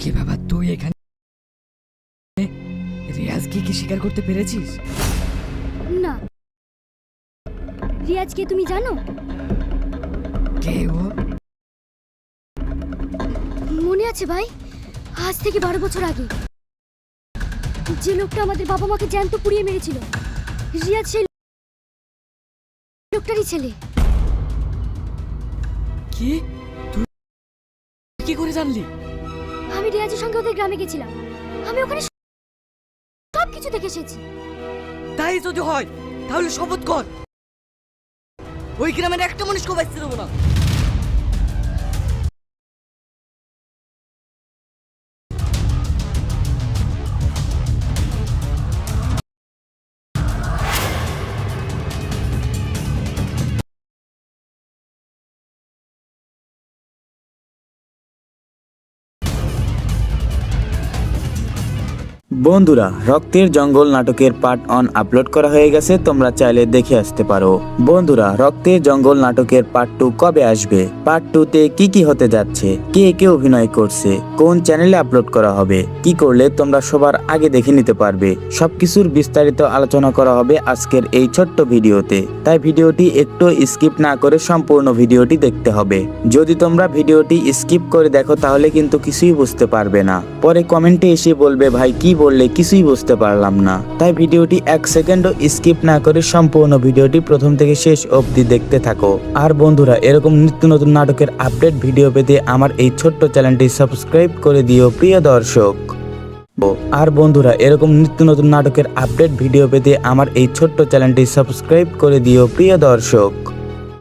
কি বাবা, তুই এখানে রিয়াজকে কি স্বীকার করতে পেরেছিস? না। রিয়াজকে তুমি জানো? কে ও? মনে আছে ভাই, আজ থেকে 12 বছর আগে যে লোকটা আমাদের বাবা মাকে জ্যান্ত পুড়িয়ে মেরেছিল, রিয়াজ সেই লোকটারই ছেলে। কি? তুই কি করে জানলি? আমি রিয়াজের সঙ্গে ওদের গ্রামে গেছিলাম, আমি ওখানে সব কিছু দেখে এসেছি। তাই যদি হয় তাহলে শপথ কর, ওই গ্রামের একটা মানুষকে বাঁচতে দেবো না। বন্ধুরা, রক্তের জঙ্গল নাটকের পার্ট 1 আপলোড করা হয়ে গেছে, তোমরা চাইলে দেখে আসতে পারো। বন্ধুরা, রক্তের জঙ্গল নাটকের পার্ট 2 কবে আসবে, পার্ট 2 তে কি কি হতে যাচ্ছে, কে কে অভিনয় করছে, কোন চ্যানেলে আপলোড করা হবে, কি করলে তোমরা সবার আগে দেখে নিতে পারবে, সবকিছুর বিস্তারিত আলোচনা করা হবে আজকের এই ছোট্ট ভিডিওতে। তাই ভিডিওটি একটু স্কিপ না করে সম্পূর্ণ ভিডিওটি দেখতে হবে। যদি তোমরা ভিডিওটি স্কিপ করে দেখো তাহলে কিন্তু কিছুই বুঝতে পারবে না, পরে কমেন্টে এসে বলবে ভাই কি বললে কিছুই বুঝতে পারলাম না। তাই ভিডিওটি 1 সেকেন্ডও স্কিপ না করে সম্পূর্ণ ভিডিওটি প্রথম থেকে শেষ অবধি দেখতে থাকো। আর বন্ধুরা, এরকম নিত্য নতুন নাটকের আপডেট ভিডিও পেতে আমার এই ছোট্ট চ্যানেলটি সাবস্ক্রাইব করে দিও প্রিয় দর্শক। আর বন্ধুরা, এরকম নিত্য নতুন নাটকের আপডেট ভিডিও পেতে আমার এই ছোট্ট চ্যানেলটি সাবস্ক্রাইব করে দিও প্রিয় দর্শক।